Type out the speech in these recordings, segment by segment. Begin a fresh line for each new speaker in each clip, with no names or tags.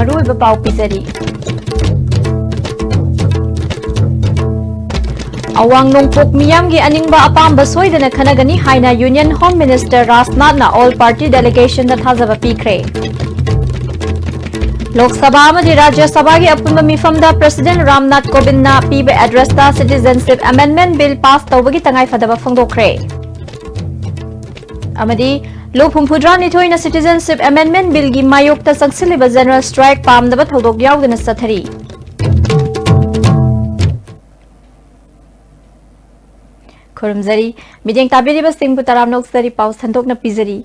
मरुइबा पाउ पिजरी अवांग नोंगपोक मियामगी अनिंगबा अपांबा सोइदना खनगनी हाइना यूनियन होम मिनिस्टर राजनाथना ऑल पार्टी डेलीगेशन दा थाजबा पीख्रे लोकसभा अमदी राज्य सभा की अपुनबा मिफमदा प्रेसिडेंट रामनाथ कोविंदना पीबा एड्रेसदा सिटीजनशिप अमेंडमेंट बिल पास तौबगी तंगाई फदबा फोंदोखरे अमदी लोक हुमफुद्रा निथोइना सिटीजनशिप अमेंडमेंट बिल की मायोक्ता संगसिलिबा जनरल स्ट्राइक पामदबा थौदोक यावदना सथरी खुरमजरी मिजेंग ताबिरिबा सिंह तराम नोक्सरी पाउ संदोकना पिजरी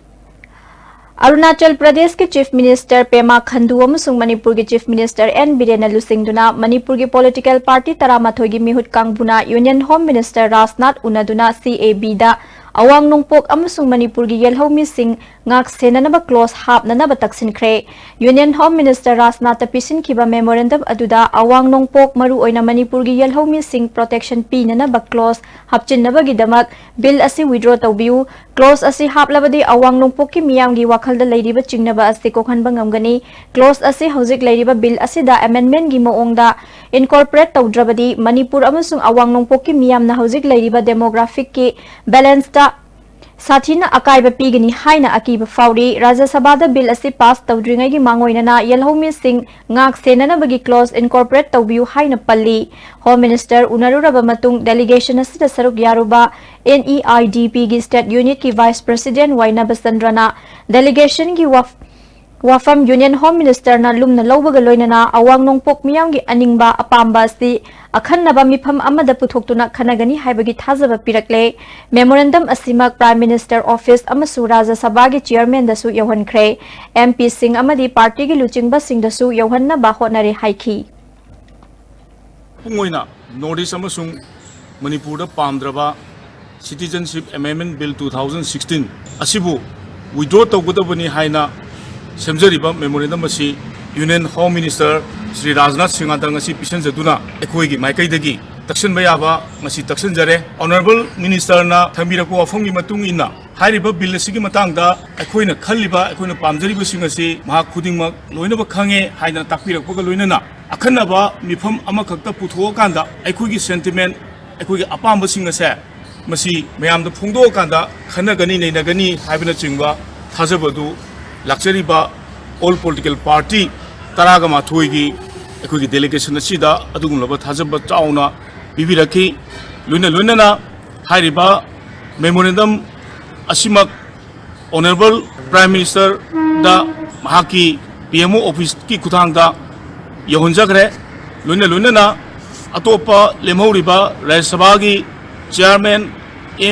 अरुणाचल प्रदेश के चीफ मिनिस्टर पेमा खंडू अमसुंग मणिपुर के चीफ मिनिस्टर एन बीरेन लुसिंगदुना मणिपुर की पॉलिटिकल पार्टी तरामाथोगी मिहुत कांगबुना यूनियन होम मिनिस्टर राजनाथ उनादुना सीएबी दा अवांग नोंगपोक अमसुंग मणिपुर की येलहौमी सिंह ngak senanaba close hapnanaba taksinkhre union home minister Rajnath पिसिनखिबा मेमोरेंडम अदुदा अवांग नोंगपोक मरु ओइना मणिपुर की येलहौमी सिंह प्रोटेक्शन पीननबा क्लोज हपचिनबगीदमक बिल असि विड्रॉ तौबियु क्लोज असि हापलबदी अवांग नोंगपोक की मियामगी वाखलदा लैरिबा चिंगनबा असि कोखनबा ngamgani क्लोज असि हौजिक लैरिबा बिल असिदा अमेंडमेंट की मोओंगदा इनकॉर्पोरेट तौद्रबदी मणिपुर अमसुंग अवांग नोंगपोक की मियामना हौजिक लैरिबा डेमोग्राफिक की बैलेंसदा साथीना अकाइबा पीगनी हाइना अकीबा फाउरी राज्यसभा बिल असि पास तौद्रिंगैगी मांगोइनना येलहौमी सिंह ngak senanabagi क्लोज इनकॉर्पोरेट तौबियु हाइना पल्ली होम मिनिस्टर उनरुरबा मतुंग डेलीगेशन असिदा सरुक यारुबा NEIDP की स्टेट यूनिट की वाइस प्रेसिडेंट वाइनाबा चंद्रना डेलीगेशन की वाफम यूनियन होम मिनिस्टर ना लुमना लौबगा लोइनना अवांग नोंगपोक मियामगी अनिंगबा अपांबा असि अखन्नबा मिफम अमदा पुथोक्तुना खनगनी हाइबगी थाजबा पिरकले मेमोरेंडम असिमक प्राइम मिनिस्टर ऑफिस अमसु राज्य सभा की चेयरमैन दसु यौहनख्रे MP सिंह अमदी पार्टी की लुचिंगबा सिंह दसु यौहन्नबा होटनरे हाइखी
पुंगोइना नॉर्थ ईस्ट अमसुंग मणिपुर पामद्रबा सिटीजनशिप अमेंडमेंट बिल 2016 असिबु विड्रॉ तौगदबनी हाइना सेमजरीबा मेमोरेंडम असी union home minister Shri Rajnath Singh अंगसी पिसनजदुना एकोइगी माइकैदगी तक्सनबा याबा ngasi तक्सनजरे ऑनरेबल मिनिस्टर ना थंबिरको वाफंगी मतुंग इना हाइरिबा बिल असिगी मतंगदा एकोइना खल्लिबा एकोइना पामजरीबा सिंगसी महा खुदिंगमक लोइनबा खंगे हाइना ताकपिरकपगा लोइनना अखन्नबा मिफम अमखक्ता पुथोकांदा एकोइगी सेंटिमेंट एकोइगी अपामबा सिंगसे मसी मयामदा फोंदोकांदा खनगनी नैनगनी हाइबना चिंगबा थाजबदु लाक्चरीबा ऑल पॉलिटिकल पार्टी तरागमा थोइगी एकोइगी डेलीगेशन असिदा अदुगुमलबा थाजबा चाउना पिबिरखी लोइनना हाइरिबा मेमोरेंडम असिमक ऑनरेबल प्राइम मिनिस्टर दा महाकी PMO ऑफिस की खुथांगदा यहोंजग्रे लोइनना अतोपा लेमौरिबा राज्यसभा की चेयरमैन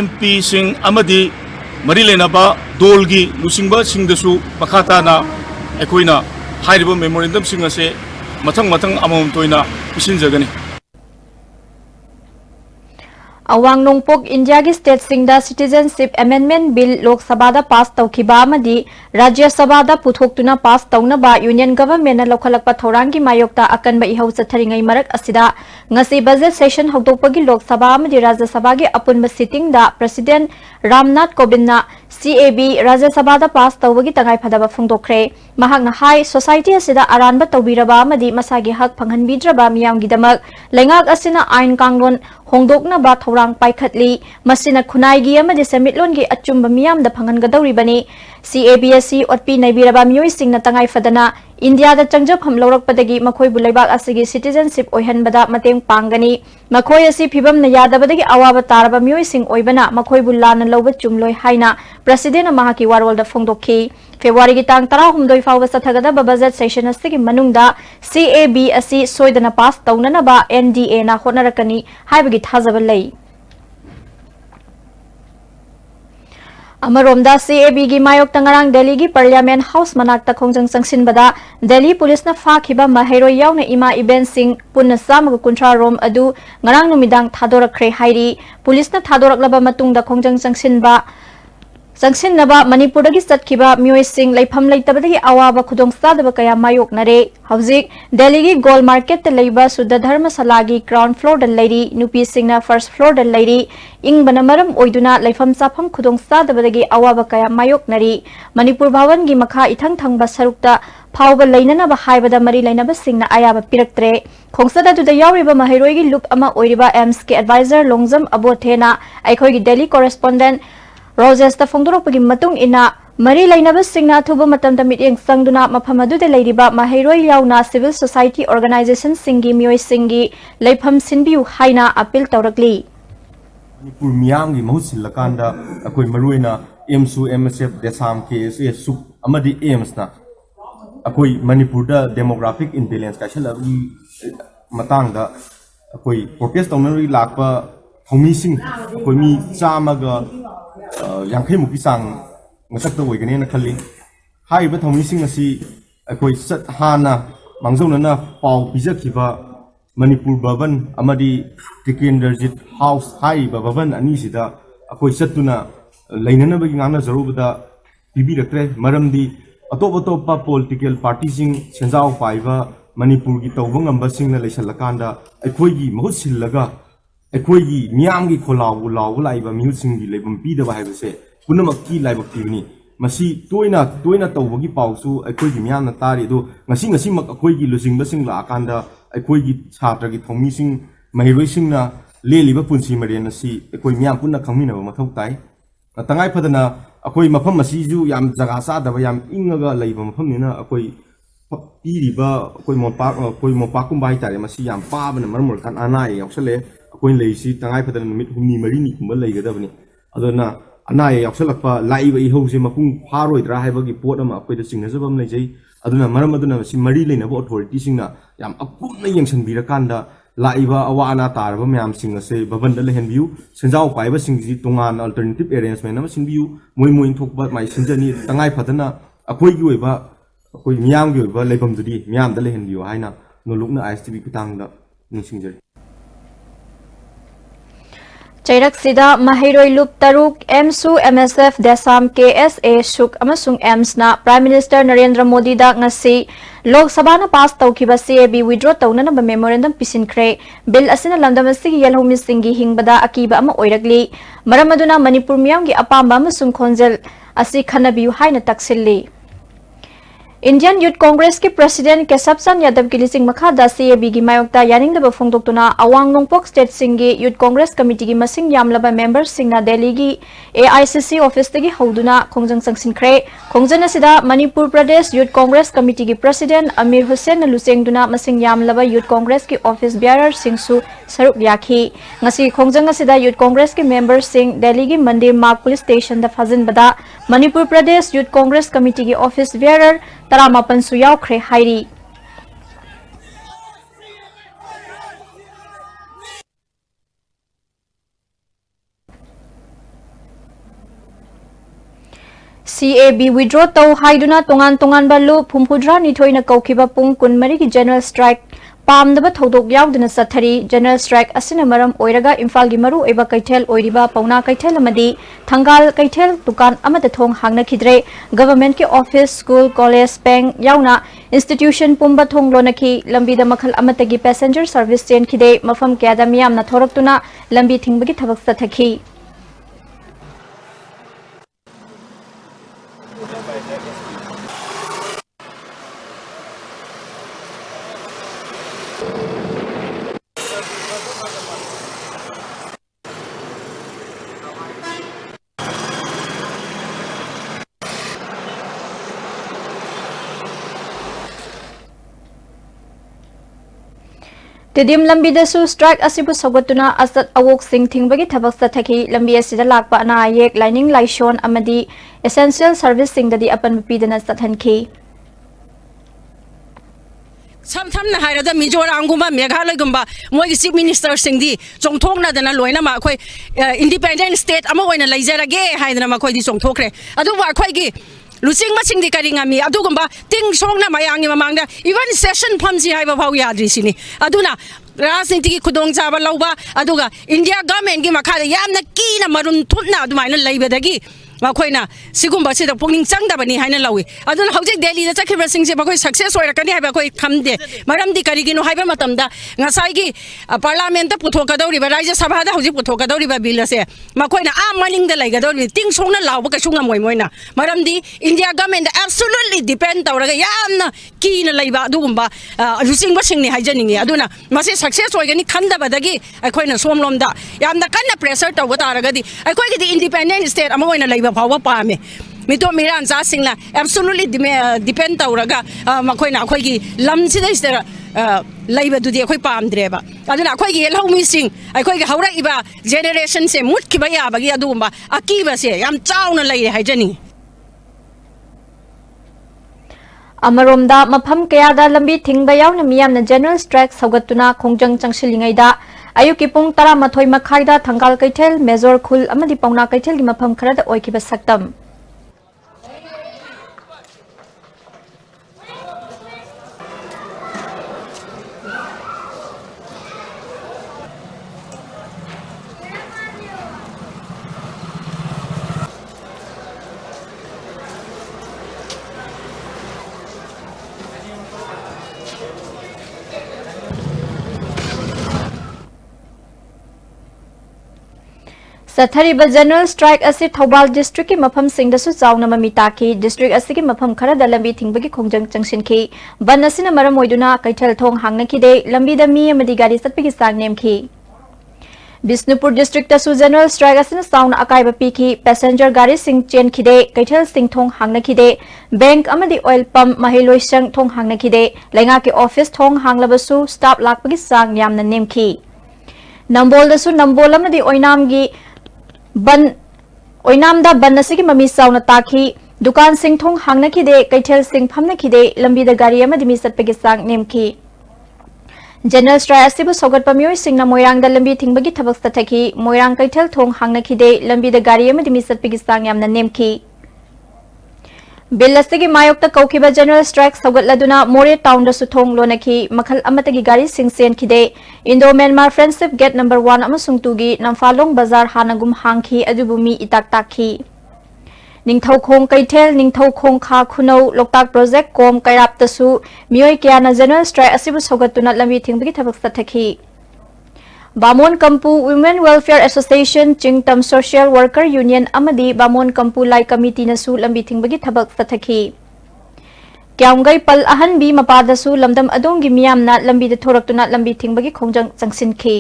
MP सिंह अमदी मरी लेनाबा दोल की लुसिंगबा सिंगदसु मखाताना एकोइना हाइरिबा मेमोरेंडम सिंग असे मथंग मथंग अमम तोइना पिसिनजगनी
अवांग नोंगपोक इंडिया की स्टेट सिंगदा सिटीजनशिप अमेंडमेंट बिल लोकसभा दा पास तौखिबा अमदी राज्य सभा दा पुथोक्तुना पास तौनबा यूनियन गवर्नमेंट ना लौखलकपा थौरांगी मायोक्ता अकनबा इहौ चथरिंगै मरक असिदा ngasi बजेट सेशन हौदोकपगी लोकसभा अमदी राज्य सभा की अपुनबा सिटिंग दा प्रेसिडेंट रामनाथ कोविंद ना CAB राज्य सभा दा पास तौबगी तंगाई फदबा फोंदोखरे महाकना हाई सोसाइटी असिदा अरानबा तौबिरबा अमदी मसागी हक फंगहनबिद्रबा मियामगिदमक लेंगाक असिना आइन कांगलोन होंदोकनबा थौरांग पाइखतली मसिना खुनाइगी अमदी सेमिटलोनगी अचुंबा मियामदा फंगहनगदौरिबनी CAB असि ओटपी नैबिरबा मियोइसिंगना तंगाई फदना इंडिया दा चंगजफम लौरकपदगी मखोइबु लैबाक असिगी सिटीजनशिप ओइहनबदा मतेंग पांगनी मखोइ असि फिबमना यादबदगी अवाबा तारबा मियोइसिंग ओइबना मखोइबु लाना लौबा चुमलोइ हाइना प्रेसिडेंट महाकी वारोलदा फोंदोखी फेब्रुआरी की तांग 13 फाउबा चथगदबा बजेट सेशन असि मनुंगदा CAB असि सोइदना पास तौननबा NDA ना होनरकनी हाइबगी थाजबा लै अमरोमदा CAB की मायोक्ता ngarang दिल्ली की पार्लियामेंट हाउस मनाक्ता खोंजंग संगसिनबदा दिल्ली पुलिस ना फाखिबा महैरो यावना इमा इवेंट सिंह पुन्ना सामग कुंट्रा रोम अदु ngarang नुमिदांग थादोरखरे हाइरी पुलिस ना थादोरकलबा मतुंगदा खोंजंग संगसिनबा Sangsinaba Manipurdagi Satkhiba Myoy Singh Laifam Laitabadagi Awaba Khudongsadaba Kaya Mayoknare Hauzik Delhi Gold Market te leiba Sudha Dharma Salagi ground floor da leiri Nupi Singhna first floor da leiri Ing banamaram oiduna Laifam Safam Khudongsadabadagi Awaba Kaya Mayoknari Manipur Bhawan gi makha ithang thangba sarukta Phauba Lainanaba haibada Mari Lainaba Singhna Ayaba Piraktre Khongsada du da yauriba Mahiroigi Lup ama oiriba AMS ke advisor Longzam Abothena Aikhoigi Delhi correspondent Roses ta Fongdorokpagi matung ina Mari Lainaba Singhna thuba matamda mityeng sangduna mafam aduda leiriba mahairoi yauna civil society organization singi miyoi singi leifam sinbiu haina appeal tawrakli
Manipur miyamgi mahut silakanda akoi maruina MSU MSF desam KSA suk amadi AIMS na akoi Manipur da demographic imbalance ka shala matang da akoi protest tawna lakpa thomising akoi mi chamaga Yangkai muki sang ngasak to wigani na khali hai ba thomi sing asi akoi sat hana mangzong na paw pijakhiba Manipur Bhavan amadi Tikenderjit House hai ba Bhavan ani sida akoi satuna lainana ba ngana zarubada bibi rakre maramdi atop political party sing senjao paiba Manipur gi tawbang amba sing na leisalakanda akoi gi mahut sillaga Ekoi miyamgi kholawu lawu laiba mihutsinggi leibam pidaba haibase punamakki laibaktivni masi toina tawbagi pausu ekoi miyamna tari do ngasi mak ekoi lusingba singla akanda ekoi chhatragi thomi sing mahiroi singna leliba punsi marian si ekoi miyam punna khangminaba mathau tai tangai phadana ekoi mafam masi ju yam jaga sa daba yam ingaga leiba mafam nina ekoi piriba ekoi mopak kumbai tare masi yam pabana marmur kan anai yausale Coin lazy, Tangai for the Mid Marini, Malay Governor. Other na Anai of Salapa, Laiva Hose, Mapung, Paro, Drahagi, Portam, up with the singers of Amlazy, Aduna Maramaduna, Marilyn about authority singer, Yam Apuna Yankson Virakanda, Laiva, Awana Tarva, Miam singer say, Bavandala and view, since our fiber sings it Tongan alternative arrangement, never seen view, Moin talk about my Sinjani, Tangai Patana, a Quigueva, a Quig Miam Giva, Labam to the Miam the Lehen view, Hina, no lookna as to be Kutanga, no singer.
Chairak Sida Mahiroi Lup Taruk MSU MSF Desam KSA Suk Amasung AMS na Prime Minister Narendra Modi da ngasi Lok Sabha na pass tawkiba CAB withdraw tawna na memorandum pisinkre bill asina lamdam asigi yalhomi singi hingbada akiba ama oiragli maram aduna Manipur miyamgi apamba amasung khonjel asi khanabiu haina taksilli Indian Youth Congress के President Kesapsan Yadav की लिसिंग मखादा CAB की मायोक्ता यानिंगदब फोंदोक्तुना अवांग नोंगपोक state सिंगी Youth Congress Committee की मसिंग यामलबा मेंबर सिंगना दिल्ली की AICC ऑफिस तगी हौदुना खोंजंग संगसिनख्रे खोंजन असिदा मणिपुर प्रदेश Youth Congress Committee की President Amir Hussain लुसेंगदुना मसिंग यामलबा Youth Congress की ऑफिस बेयरर सिंगसु सरुक याखी ngasi खोंजंग असिदा Youth Congress के मेंबर सिंग दिल्ली की मंदिर मार्ग पुलिस स्टेशन दा फजिनबदा मणिपुर प्रदेश Youth Congress Committee की office bearer Taramapan Suyaukre Hairi. CAB withdraw tau haiduna tongan balu pumpudra nithoina kaukiba pung kunmari ki general strike Pamdaba thodok yauduna sathari general strike asina maram oiraga Imphal gi maru eba kaithel oiriba pauna kaithel amadi thangal kaithel dukan amata thong hangna khidre government ke office school college bank yauna institution pumba thong lonaki lambi da makhal amata gi passenger service chain khide mafam kya da miyam na thoraktuna lambi thingbagi thabak sathaki Tidim lambi dasu strike asibu sogotuna asat awok sing thingbagi thabak sathaki lambi asida lakpa ana ayek lining laishon amadi essential service sing dadi apan pidana sathanki
Samthamna hairada Mizoram gumba Meghalaya gumba moi chief minister singdi chongthokna dana loina ma khoi independent state ama oina leizarage haidana ma khoi di chongthokre adu wa khoi gi Lusing masing di karingami adugumba ting song na mayangi mamangda even session phamsi haiba phau yadri sini aduna rajniti ki khudong chaba lauba aduga India government gi makha yamna ki na marun thunna adumaina leibadagi ꯃꯈꯣꯏꯅ ꯁꯤꯒꯨꯝꯕꯁꯤꯗ ꯄꯨꯛꯅꯤꯡ ꯆꯪꯗꯕꯅꯤ ꯍꯥꯏꯅ ꯂꯧꯏ ꯑꯗꯨꯅ ꯍꯧꯖꯤꯛ ꯗꯦꯜꯂꯤꯗ ꯆꯠꯈꯤꯕꯁꯤꯡꯁꯦ ꯃꯈꯣꯏ success ꯑꯣꯏꯔꯛꯀꯅꯤ ꯍꯥꯏꯕ ꯑꯩꯈꯣꯏ ꯈꯪꯗꯦ ꯃꯔꯝꯗꯤ ꯀꯔꯤꯒꯤꯅꯣ ꯍꯥꯏꯕ ꯃꯇꯝꯗ ꯉꯁꯥꯏꯒꯤ ꯄꯥꯔꯂꯥꯃꯦꯟꯇ ꯄꯨꯊꯣꯛꯀꯗꯧꯔꯤꯕ ꯔꯥꯖ꯭ꯌ ꯁꯚꯥꯗ ꯍꯧꯖꯤꯛ ꯄꯨꯊꯣꯛꯀꯗꯧꯔꯤꯕ ꯕꯤꯜ ꯑꯁꯦ ꯃꯈꯣꯏꯅ ꯃꯅꯤꯡꯗ ꯂꯩꯒꯗꯧꯔꯤꯕ ꯇꯤꯡ ꯁꯣꯡꯅ ꯂꯥꯎꯕ ꯀꯩꯁꯨ ꯉꯝꯃꯣꯏ ꯃꯣꯏꯅ ꯃꯔꯝꯗꯤ ꯏꯟꯗꯤꯌꯥ ꯒꯚꯔꯟꯃꯦꯟꯇ ꯑꯦꯕꯁꯣꯂꯨꯠꯂꯤ ꯗꯤꯄꯦꯟ ꯇꯧꯔꯒ ꯌꯥꯝꯅ ꯀꯤꯅ ꯂꯩꯕ ꯑꯗꯨꯒꯨꯝꯕ ꯂꯨꯆꯤꯡꯕꯁꯤꯡꯅꯤ ꯍꯥꯏꯖꯅꯤꯡꯉꯤ ꯑꯗꯨꯅ ꯃꯁꯤ ꯁꯛꯁꯦꯁ ꯑꯣꯏꯒꯅꯤ ꯈꯟꯗꯕꯗꯒꯤ ꯑꯩꯈꯣꯏꯅ ꯁꯣꯝꯂꯣꯝꯗ ꯌꯥꯝꯅ ꯀꯟꯅ ꯄ꯭ꯔꯦꯁꯔ ꯇꯧꯕ ꯇꯥꯔꯒꯗꯤ ꯑꯩꯈꯣꯏꯒꯤꯗꯤ ꯏꯟꯗꯤꯄꯦꯟꯗꯦꯟ ꯁ꯭ꯇꯦꯠ ꯑꯃ ꯑꯣꯏꯅ ꯂꯩꯕ ꯐꯥꯎꯕ ꯄꯥꯝꯃꯦ ꯃꯤꯇꯣꯞ ꯃꯤꯔꯥꯟꯆꯥꯁꯤꯡꯅ ꯑꯦꯕꯁꯣꯂꯨꯠꯂꯤ ꯗꯤꯄꯦꯟ ꯇꯧꯔꯒ ꯃꯈꯣꯏꯅ ꯑꯩꯈꯣꯏꯒꯤ ꯂꯝꯁꯤꯗꯩꯁꯤꯗ ꯂꯩꯕꯗꯨꯗꯤ ꯑꯩꯈꯣꯏ ꯄꯥꯝꯗ꯭ꯔꯦꯕ ꯑꯗꯨꯅ ꯑꯩꯈꯣꯏꯒꯤ ꯌꯦꯜꯍꯧꯃꯤꯁꯤꯡ ꯑꯩꯈꯣꯏꯒꯤ ꯍꯧꯔꯛꯏꯕ ꯖꯦꯅꯦꯔꯦꯁꯟꯁꯦ ꯃꯨꯠꯈꯤꯕ ꯌꯥꯕꯒꯤ ꯑꯗꯨꯒꯨꯝꯕ ꯑꯀꯤꯕꯁꯦ ꯌꯥꯝ ꯆꯥꯎꯅ ꯂꯩꯔꯦ ꯍꯥꯏꯖꯅꯤꯡꯉꯤ
ꯑꯃꯔꯣꯝꯗ ꯃꯐꯝ ꯀꯌꯥꯗ ꯂꯝꯕꯤ ꯊꯤꯡꯕ ꯌꯥꯎꯅ ꯃꯤꯌꯥꯝꯅ ꯖꯦꯅꯔꯦꯜ ꯁ꯭ꯇ꯭ꯔꯥꯏꯛ ꯁꯧꯒꯠꯇꯨꯅ ꯈꯣꯡꯖꯪ ꯆꯪꯁꯤꯜꯂꯤꯉꯩꯗ ꯑꯌꯨꯛꯀꯤ ꯄꯨꯡ 12 ꯃꯈꯥꯏꯗ ꯊꯪꯒꯥꯜ ꯀꯩꯊꯦꯜ ꯃꯦꯖꯣꯔ ꯈꯨꯜ ꯑꯃꯗꯤ ꯄꯥꯎꯅꯥ ꯀꯩꯊꯦꯜꯒꯤ ꯃꯐꯝ ꯈꯔꯗ ꯑꯣꯏꯈꯤꯕ ꯁꯛꯇꯝ ꯆꯠꯊꯔꯤꯕ ꯖꯦꯅꯔꯦꯜ ꯁ꯭ꯇ꯭ꯔꯥꯏꯛ ꯑꯁꯤ ꯊꯧꯕꯥꯜ ꯗꯤꯁꯇ꯭ꯔꯤꯛꯀꯤ ꯃꯐꯝꯁꯤꯡꯗꯁꯨ ꯆꯥꯎꯅ ꯃꯃꯤ ꯇꯥꯈꯤ ꯗꯤꯁꯇ꯭ꯔꯤꯛ ꯑꯁꯤꯒꯤ ꯃꯐꯝ ꯈꯔꯗ ꯂꯝꯕꯤ ꯊꯤꯡꯕꯒꯤ ꯈꯣꯡꯖꯪ ꯆꯪꯁꯤꯟꯈꯤ ꯕꯟ ꯑꯁꯤꯅ ꯃꯔꯝ ꯑꯣꯏꯗꯨꯅ ꯀꯩꯊꯦꯜ ꯊꯣꯡ ꯍꯥꯡꯅꯈꯤꯗꯦ ꯂꯝꯕꯤꯗ ꯃꯤ ꯑꯃꯗꯤ ꯒꯥꯔꯤ ꯆꯠꯄꯒꯤ ꯆꯥꯡ ꯅꯦꯝꯈꯤ ꯕꯤꯁꯅꯨꯄꯨꯔ ꯗꯤꯁꯇ꯭ꯔꯤꯛꯇꯁꯨ ꯖꯦꯅꯔꯦꯜ ꯁ꯭ꯇ꯭ꯔꯥꯏꯛ ꯑꯁꯤꯅ ꯆꯥꯎꯅ ꯑꯀꯥꯏꯕ ꯄꯤꯈꯤ ꯄꯦꯁꯦꯟꯖꯔ ꯒꯥꯔꯤꯁꯤꯡ ꯆꯦꯟꯈꯤꯗꯦ ꯀꯩꯊꯦꯜꯁꯤꯡ ꯊꯣꯡ ꯍꯥꯡꯅꯈꯤꯗꯦ ꯕꯦꯡꯛ ꯑꯃꯗꯤ ꯑꯣꯏꯜ ꯄꯝꯞ ꯃꯍꯩꯂꯣꯏꯁꯪ ꯊꯣꯡ ꯍꯥꯡꯅꯈꯤꯗꯦ ꯂꯩꯉꯥꯛꯀꯤ ꯑꯣꯐꯤꯁ ꯊꯣꯡ ꯍꯥꯡꯂꯕꯁꯨ ꯁ꯭ꯇꯥꯐ ꯂꯥꯛꯄꯒꯤ ꯆꯥꯡ ꯌꯥꯝꯅ ꯅꯦꯝꯈꯤ ꯅꯝꯕꯣꯜꯗꯁꯨ ꯅꯝꯕꯣꯜ ꯑꯃꯗꯤ ꯑꯣꯏꯅꯥꯝꯒꯤ ओइनामदा बन असिगी ममी चाउना ताखी दुकान सिंह थोंग हांगनखिदे कैथेल सिंह फमनखिदे लंबीदा गाड़ी अमदि मी चटपगी चांग नेमखी जनरल स्ट्राइक असिबु सौगटपा मियोय सिंगना मोइरांगदा लंबी थिंगबगी थबक सथखी मोइरांग कैथेल थोंग हांगनखिदे लंबीदा गाड़ी अमदि मी चटपगी चांग यामना नेमखी बिल असिगी मायोक्ता कौखिबा जनरल स्ट्राइक सौगटलदुना मोरे टाउन दसु थोंग लोनखी मखल अमतगी गाड़ी सिंह सेनखिदे Indo Myanmar friendship gate number 1 अमसुंग 2 गी नंफालोंग बाजार हानागुम हांगखी अजुबु मी इताक ताखी निंगथौखोंग कैथेल निंगथौखोंग खा खुनौ लोकताक प्रोजेक्ट कोम कैरापतसु मियोय क्याना जनरल स्ट्राइक असिबु सौगटुना लंबी थिंगबगी थबक सथखी Bamon Kampu women welfare association चिंगतम सोशल वर्कर यूनियन अमदी बामोन कंपू लाई कमिटी नसु लंबी थिंगबगी थबक सथखी क्यामगई पल अहन बी मपादसु लमदम अदोंगी मियामना लंबी दे थोरक्तुना लंबी थिंगबगी खोंजंग चंगसिनखी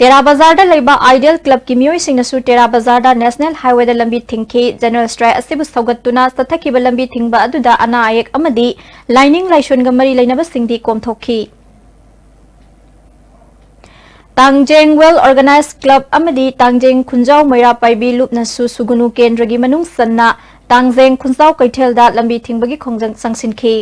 टेरा बाजार दा लेबा आइडियल क्लब की मियोय सिंगनसु टेरा बाजार दा नेशनल हाईवे दा लंबी थिंगखी जनरल स्ट्राइक असिबु सौगतुना सथखिबा लंबी थिंगबा अदुदा अना आयेक अमदी लाइनिंग लाइशोनगा मरी लेनबा सिंगदी कोमथोखी तांगजेंग वेल ऑर्गेनाइज क्लब अमदी तांगजेंग खुंजाव मैरा पाइबी लुपनसु सुगुनु केंद्रगी मनुंग सन्ना तांगजेंग खुंजाव कैथेलदा लंबी थिंगबगी खोंजंग संगसिनखी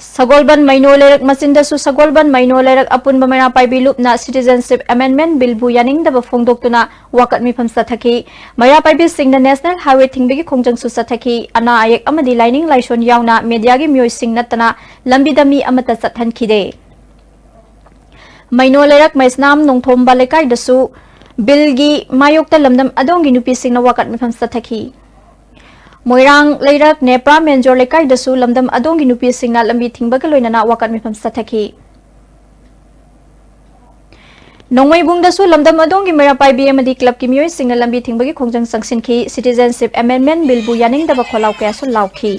सगोलबन मैनो लेरक मचिंदसु सगोलबन मैनो लेरक अपुन बमेरा पाइबी लुपना सिटीजनशिप अमेंडमेंट बिल बु यानिंगदब फोंगदोक्तुना वाकत मिफम सथखी मैरा पाइबी सिंगना नेशनल हाईवे थिंगबगी खोंजंग सु सथखी अना आयेक अमदी लाइनिंग लाइशोन यावना मीडियागी मियोय सिंग नतना लंबीदमी अमता चथनखिदे मैनो लेरक मैसनाम नोंथोंबा लेकाइदसु बिलगी मायोक्ता लमदम अदोंगी नुपी सिंगना वाकत मिफम सथखी मोइरांग लेरक नेप्रा मेंजोर लेकाइदसु लमदम अदोंगी नुपी सिंगना लंबी थिंगबगा लोइनना वाकत मिफम सथखी नोंमैबुंगदसु लमदम अदोंगी मेरा पाइबी अमदी क्लब की मियोय सिंगना लंबी थिंगबगी खोंजंग संगसिनखी सिटीजनशिप अमेंडमेंट बिल बु यानिंगदबा खोलाव कयासु लावखी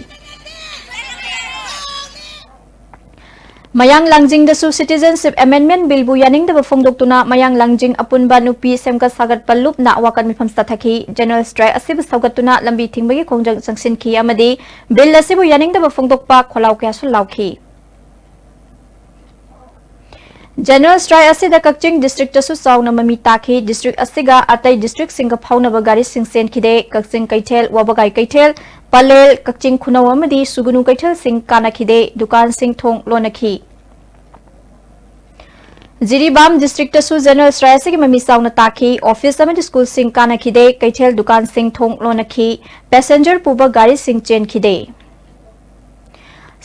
मयांग लांगजिंगदसु सिटीजनशिप अमेंडमेंट बिल बु यानिंगदबा फोंगदोक्तुना मयांग लांगजिंग अपुनबा नुपी सेमका सागत पल्लुपना वाकत मिफम सथखी जनरल स्ट्राइक असिबु सौगतुना लंबी थिंगबगी खोंजंग संगसिनखी अमदी बिल असिबु यानिंगदबा फोंगदोक्पा खोलाव कयासु लावखी जनरल स्ट्राइक असिदा कक्चिंग डिस्ट्रिक्टसु चाउना ममी ताखी डिस्ट्रिक्ट असिगा अतै डिस्ट्रिक्ट सिंगा फाउनबा गाड़ी सिंग सेनखिदे कक्चिंग कैथेल वबगाई कैथेल पलेल कक्चिंग खुनौ अमदी सुगुनु कैथेल सिंग कानाखिदे दुकान सिंग थोंग लोनखी जिरीबाम डिस्ट्रिक्टसु जनरल स्ट्राइक असिगी ममी चाउना ताखी ऑफिस अमदी स्कूल सिंग कानाखिदे कैथेल दुकान सिंग थोंग लोनखी पैसेंजर पुबा गाड़ी सिंग चेनखिदे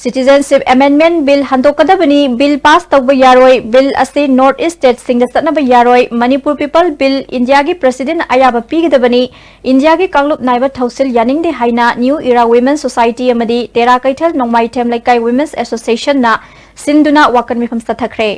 Citizenship Amendment Bill handokadabani Bill pass tawba yaroi Bill ase North East State singda satnaba yaroi Manipur People Bill India gi President ayaba pigidabani India gi kanglup naiba thausil yaningde haina New Era Women's Society amadi Tera Kaithal Nongmai Them Laikai Women's Association na sinduna wakan mifam sathakre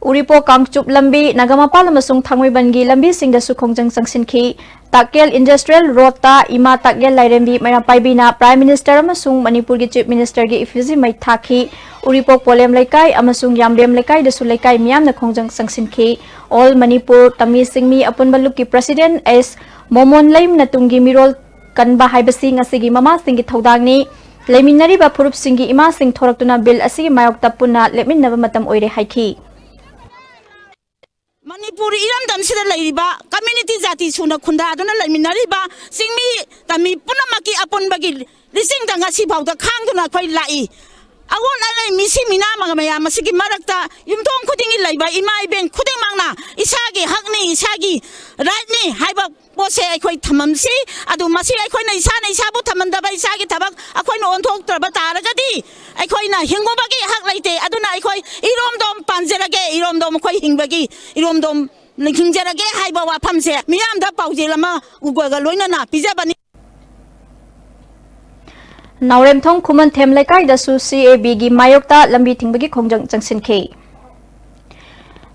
Uripo Kangchup Lambi Nagamapal amasung Thangwibangi Lambi singda sukhongjang sangsinki Takel Industrial Road ta Ima Takel Lairembi Mairapai na Prime Minister amasung Manipur gi Chief Minister gi effigy mai thaki Uripo Polem Laikai amasung Yamrem Laikai dasu Laikai miyam na khongjang sangsinki All Manipur Tami Singmi Apunbaluk ki President S Momon Laim na tunggi mirol kanba haibasi ngasigi mama singi thodangni Leiminariba Purup singi ima sing thoraktuna bill asigi mayok tapuna leminaba matam oire haiki
Manipuri iram dam sida lairiba community jati suna khunda aduna laiminariba singmi tami punamaki apon bagi lising danga si bauda khangduna khoi lai awon alai misi mina magamaya masigi marakta yumtong khudingi laiba imai ben khuding mangna isagi hakni isagi rightni haiba pose khoi thamamsi adu masi khoi na isa bu thamandaba isagi thabak khoi no onthok traba taragadi khoi na hingobagi hak laite aduna khoi irom dom panjerage irom dom khoi hingbagi irom dom hingjerage haiba wa phamse miyam da paujelama ugoga loina na pijabani
Naurem Thong Kuman Them Laikai dasu CAB gi mayokta lambi thingbagi khongjang changsinki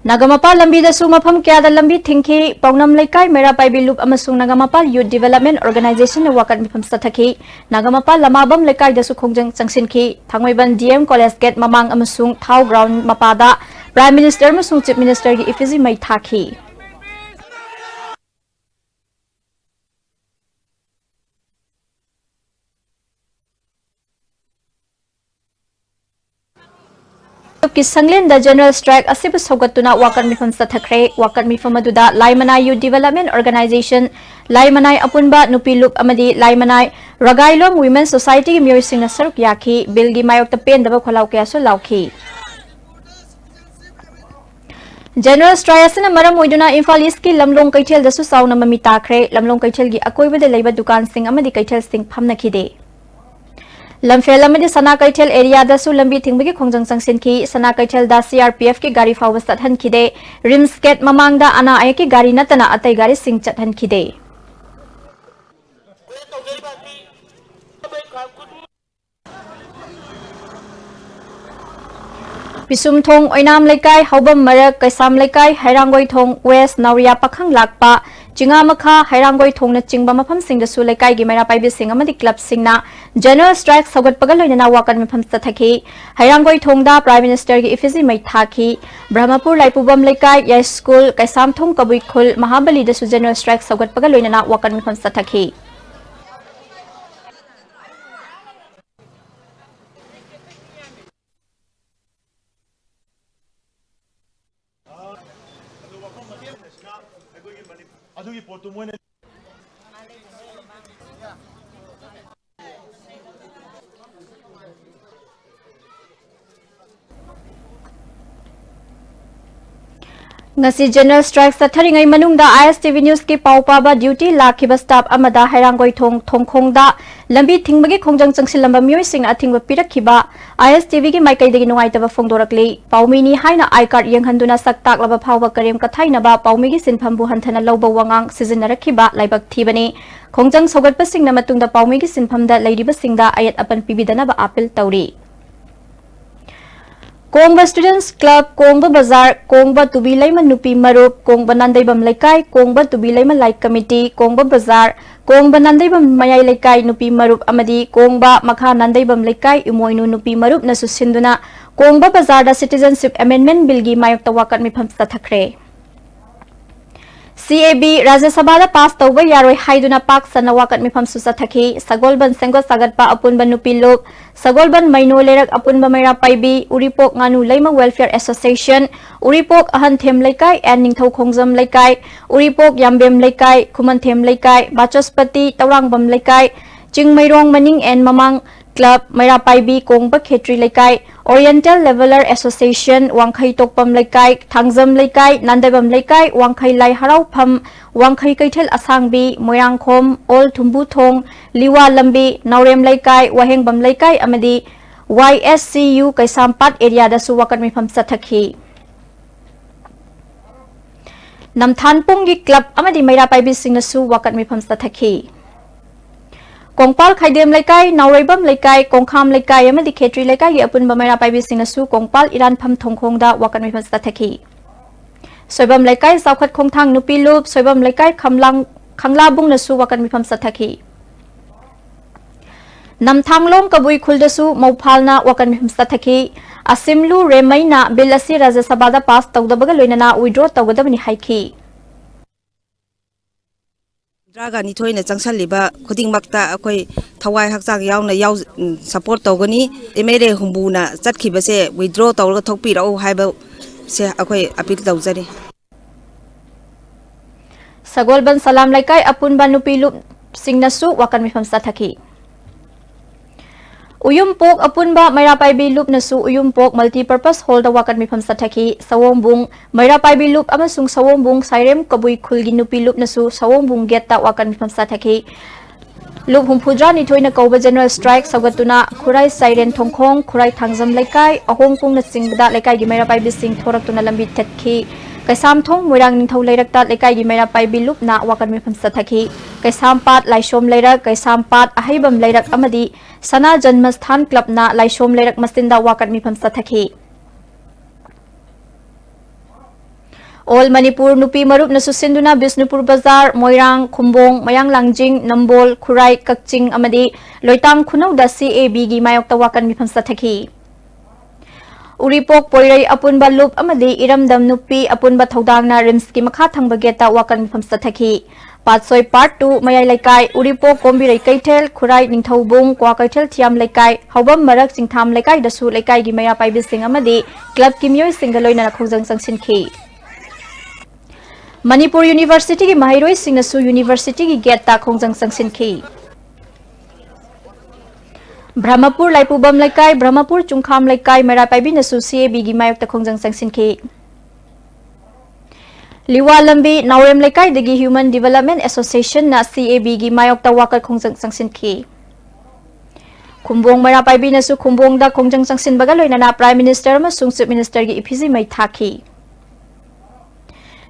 Nagamapa lambi dasu mafam kya da lambi thingki Paunam Laikai Mairapai Bilup amasung Nagamapa Youth Development Organization na wakat mifam sathaki Nagamapa Lamabam Laikai dasu khongjang changsinki Thangwaiban DM College Gate mamang amasung Thau Ground mapada Prime Minister amasung Chief Minister gi effigy mai thaki ki Sanglen da General Strike asibu sogatuna wakan mifam sathakre wakan mifam aduda Laimanai Youth Development Organization Laimanai Apunba Nupilup amadi Laimanai Ragailom Women's Society gi miyoi singna saruk yaki bill gi mayok ta pen daba kholau kya so lauki General Strike asina maram oiduna Imphal East ki Lamlong Kaithel dasu sauna mami takre Lamlong Kaithel gi akoiba de leiba dukan sing amadi Kaithel sing phamnakhide Lamfel amadi Sana Kaithel area dasu lambi thingbagi khongjang sangsinki Sana Kaithel da CRPF ki gari fawa sathan khide Rims Gate mamangda ana ayaki gari natana atai gari sing chathan khide Pisum Thong Oinam Laikai Haubam Marak Kaisam Laikai Hairangoi Thong West Nauria Pakhang Lakpa Jinga Makha Hairangoi Thong na Chingba mafam sing dasu Laikai gi Mairapai bi sing amadi club singna General Strike sagat pagal loina wakan mafam sathaki Hairangoi Thong da Prime Minister gi effigy mai thaki Brahmapur Laipubam Laikai Yai School Kaisam Thong Kabui Khul Mahabali dasu General Strike sagat pagal loina wakan mafam sathaki
ꯑꯗꯨꯒꯤ ꯄꯣꯠꯇꯨ ꯃꯣꯏꯅ
Ngasi General Strike satharingai manungda ISTV News ki paupaba duty lakhiba staff amada Hairangoi Thong Thongkhongda lambi thingmagi khongjang changsilamba mioi sing athingba pirakhiba ISTV ki maikai degi nungaitaba phongdorakli paumini haina iCard yenghanduna saktak laba phawba karem kathainaba paumigi sinphambu hanthana lawba wangang sizinnarakhiba laibak thibani khongjang sogatpa singna matungda paumigi sinphamda leiriba singda ayat apan pibidanaba appeal tauri Kongba Students Club, Kongba Bazaar, Kongba Tubilaima Nupi Marup, Kongba Nandaibam Laikai, Kongba Tubilaima Like Committee, Kongba Bazaar, Kongba Nandaibam Mayai Laikai Nupi Marup Amadi, Kongba Makha Nandaibam Laikai Umoinu Nupi Marup Nasusinduna, Kongba Bazaar da Citizenship Amendment Bill gi mayok tawakat mifam sathakre. CAB Rajya Sabha da pass tawba yaroi haiduna pak sana wakat mifam susathaki Sagolban Sengo Sagatpa Apunba Nupilop Sagolban Maino Lerak Apunba Mairapai bi Uripok Nganu Laima Welfare Association Uripok Ahan Them Laikai and Ningthau Khongjam Laikai Uripok Yambem Laikai Kuman Them Laikai Bachospati Taurangbam Laikai Jingmairong Maning and Mamang Club, Mairapaibi Kongba Khetri Laikai, Oriental Leveler Association, Wangkhai Tokpam Laikai, Thangzam Laikai, Nandabam Laikai, Wangkhai Lai Harau Pham, Wangkhai Kaitel Asangbi, Moyangkhom, Ol Thumbu Thong, Liwa Lambi, Naurem Laikai, Wahengbam Laikai, Amadi, YSCU Kaisampat area da su wakat mifam sathaki. Namthanpunggi Club amadi Mairapaibi singna su wakat mifam sathaki. Kongpal Khaidem Laikai, Nauraibam Laikai, Kongkham Laikai, amadi Khetri Laikai gi apun Mairapaibi singna su Kongpal Iran Pham Thongkhong da wakat mifam sathaki. Soibam Laikai Saukhat Khongthang Nupi Lup, Soibam Laikai Khangla Bung na su wakat mifam sathaki. Namthanglom Kabui Khuldasu Maupalna wakan mihim sathaki Asimlu Remaina Bill asi Rajya Sabha da pass tawdabaga loinana withdraw tawgadabani haiki.
Draga ni thoina changsaliba khudingmakta akoi thawai hakchang yauna yaw support tawgani emere humbuna chatkibase withdraw tawga thokpirau haiba se akoi appeal tawjari.
Sagolban Salam Laikai Apunba Nupilup Singnasu wakan mihim sathaki. Uyumpok Apunba Mairapaibi Loop nasu Uyumpok Multipurpose Hall da wakat mifam sathaki Sawombung Mairapaibi Loop amasung Sawombung Sairem Kabui Khulgi Nupi Loop nasu Sawombung Get da wakat mifam sathaki Loop Humpudra ni thoina Kauba General Strike Sagatuna Khurai Sairen Thongkhong Khurai Thangzam Laikai Ahongpung na Singbada Laikai gi Mairapaibi Sing Thoraktuna Lambi Tetki Kaisam Thong Moirang Ningthau Leirakta Laikai gi Mairapaibi Loop na wakat mifam sathaki Kaisampat Laishom Leirak Kaisampat Ahaibam Leirak amadi Sana Janmasthan Club na Laishom Leirak Mastinda wakat mifam sathaki. All Manipur Nupi Marup na susinduna Bisnupur Bazar, Moirang, Khumbong, Mayang Langjing, Nambol, Khurai, Kakching amadi Loitang Khunau da CAB gi mayok ta wakat mifam sathaki. Uripok Poirai Apunba Loop amadi Iramdam Nupi Apunba Thodang na Rims ki makha thangba geta wakat mifam sathaki. Patsoi Part 2 Mayai Laikai, Uripo Kombirai Kaitel, Khurai Ningthaubung, Kwa Kaitel Thiam Laikai, Haubam Marak Singtham Laikai dasu Laikai gi Mairapaibi sing amadi Club ki miyoi singaloina khongjang sangsinki. Manipur University ki Mahiroi singnasu University ki gate ta khongjang sangsinki. Brahmapur Laipubam Laikai, Brahmapur Chungkham Laikai, Mairapaibi nasu CAB gi mayok ta khongjang sangsinki. Liwa Lambi Naurem Laikai dagi Human Development Association na CAB gi mayok ta wakat khongjang sangsinki. Khumbong Mairapaibi nasu Khumbong da khongjang sangsin baga loinana Prime Minister amasung Chief Minister gi iphizi mai thaki.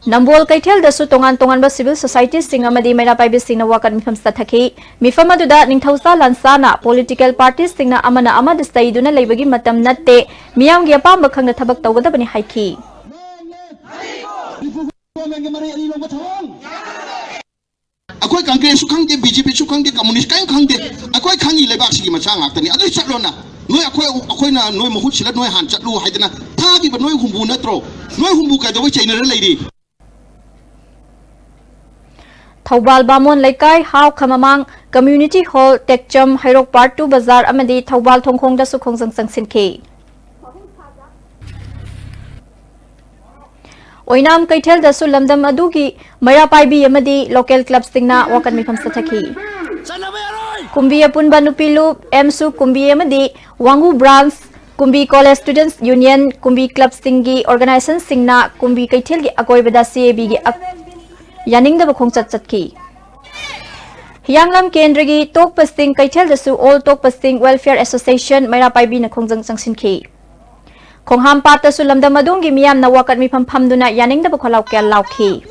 Nambol Kaitel dasu tongan ba civil society sing amadi Mairapaibi sing na wakat mifam sathaki. Mifam aduda Ningthausa Lansana political parties sing na amana ama distaiduna leibagi matam natte miyam gi apamba khangna thabak tawgadabani haiki.
Akoi Congress khangde BJP su khangde communist kain khangde akoi khangi lebak sigi macha ngaktani adu chatlona noi akoi na noi mahut sila noi han chatlu haidana thagi ba noi humbu natro noi humbu ka do chaina leidi
Thaubal Bamon Laikai How Khamamang Community Hall Tekcham Hairok Part 2 Bazar amadi Thaubal Thongkhong da su khongjang sangsinki. Oinam Kaitel dasu lamdam adugi Mairapaibi amadi local club singna wakat mifam sathaki. Kumbi Apunba Nupi Loop MSU Kumbi amadi Wangu Branch Kumbi College Students Union Kumbi Club Singi Organization singna Kumbi Kaitel gi akoibada CAB gi yaning da khongchat chatki. Hyanglam Kendra gi Tok Pasting Kaitel dasu All Tok Pasting Welfare Association Mairapaibi na khongjang sangsinki. Kongham Pata Sulamda Madungi Miam na wakat mi pamduna yaning da bukhalaw kya lauki.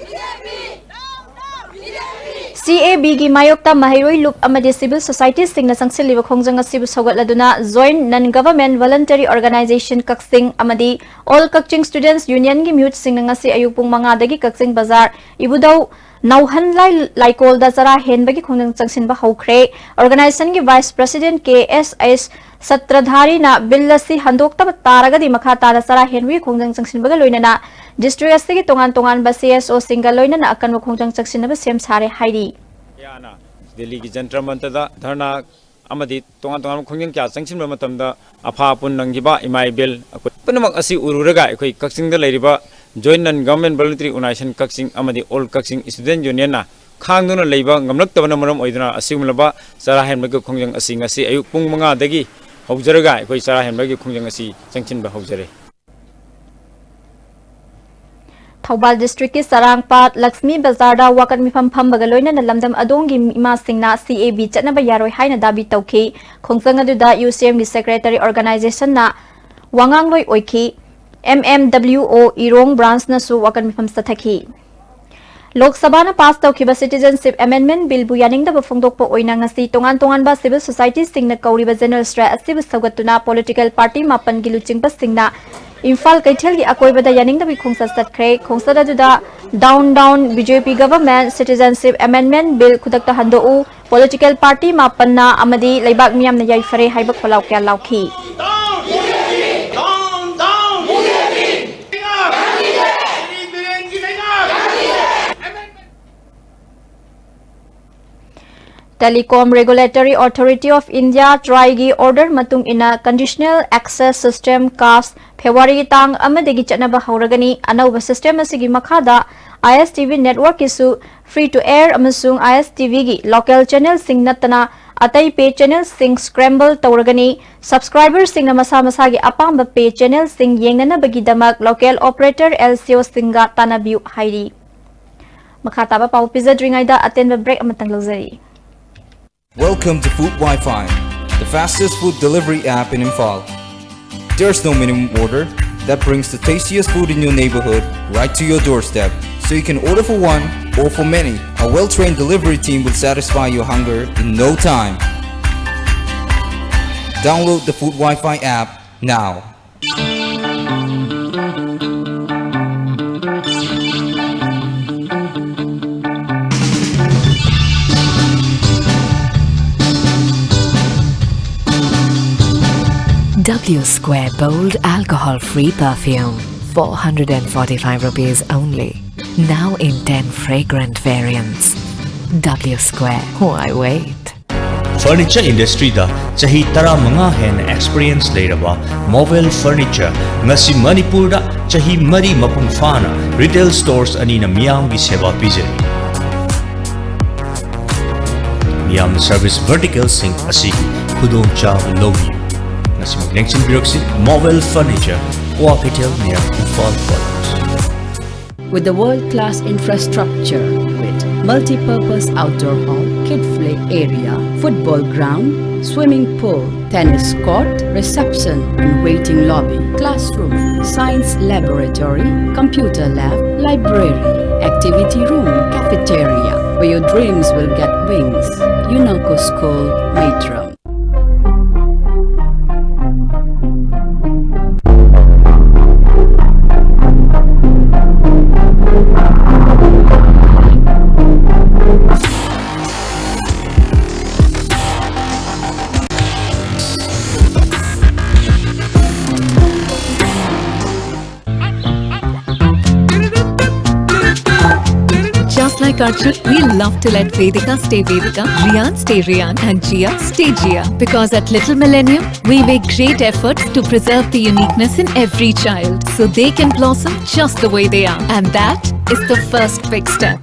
CAB gi mayokta Mahiroi Loop amadi civil society sing na sangsiliba khongjang asibu sogatladuna Joint Non-Government Voluntary Organization Kaksing amadi All Kakching Students Union gi mute sing na ngasi ayupung mga dagi Kaksing Bazar ibudaw Nauhan Laikol da Zara Henbagi khongjang sangsin ba hawkre organization gi Vice President KSS Satradhari na Billasi Handok Tab Taragadi Makata da Sara Henry khongjang sangsin baga loinana district asigi tongan ba CSO single loinana akan khongjang sangsin na ba sem sare hairi
yana Delhi ki Jantar Mantar da dharna amadi tongan khongjang kya sangsin ba matamda apha pun nanggiba imai bill punamak asi ururaga ekoi Kaksing da leiriba Joint Non-Government Voluntary Organization Kaksing amadi All Kaksing Student Union na khangduna leiba ngamlaktabana maram oiduna asigumlaba chara henbagi khongjang asi ngasi ayuk pung 5 dagi hawjaraga koi chara henbagi khongjang asi changchinba hawjare
Thobal district ki Sarangpat Lakshmi Bazar da wakan mifam phambaga loina na lamdam adongi ima singna CAB chatnaba yaroi haina dabi tawki khongchang adu da UCM gi secretary organization na wangang loi oiki MMWO Irong branch na su wakan mifam sathaki Lok Sabha na pass tawkiba citizenship amendment bill bu yaning da bafongdok po oina ngasi tongan ba civil society sing na kauriba general strike asib sagatuna political party mapan gi luching pa singna Imphal Kaithel gi akoi bada yaning da bi khongsa satkre khongsa da da down BJP government citizenship amendment bill kudak ta hando u political party mapan na amadi leibak miyam na yai fare haiba kholau kya lauki Telecom Regulatory Authority of India Traigi order matung ina conditional access system CAS February tang amadegi chanaba hauragani anauba system asigi makhada ISTV network isu free to air amasung ISTV gi local channel sing natana atai pay channel sing scramble tauragani subscriber sing na masa gi apamba pay channel sing yengnana bagi damak local operator LCO singa tanabiu hairi makhata ba pau pizza dringaida atenba break amatang lozari
Welcome to Food Wi-Fi, the fastest food delivery app in Imphal. There's no minimum order that brings the tastiest food in your neighborhood right to your doorstep, so you can order for one or for many. A well-trained delivery team will satisfy your hunger in no time. Download the Food Wi-Fi app now.
W Square Bold Alcohol Free Perfume, 445 rupees only. Now in 10 fragrant variants. W Square, why wait?
Furniture industry da chahi tara manga hen experience leiraba Mobile Furniture ngasi Manipur da chahi mari mapung fana retail stores ani na miyam gi seva pijari. Miyam service vertical sing asi khudong cha logi. Nasi magnexin biroxi Mobile Furniture Wapitel near Imphal Quarters.
With the world-class infrastructure with multi-purpose outdoor hall, kid-play area, football ground, swimming pool, tennis court, reception and waiting lobby, classroom, science laboratory, computer lab, library, activity room, cafeteria, where your dreams will get wings. UNESCO School, Matram.
Just like Arjun, we love to let Vedika stay Vedika, Rian stay Rian, and Gia stay Gia. Because at Little Millennium, we make great efforts to preserve the uniqueness in every child so they can blossom just the way they are. And that is the first big step.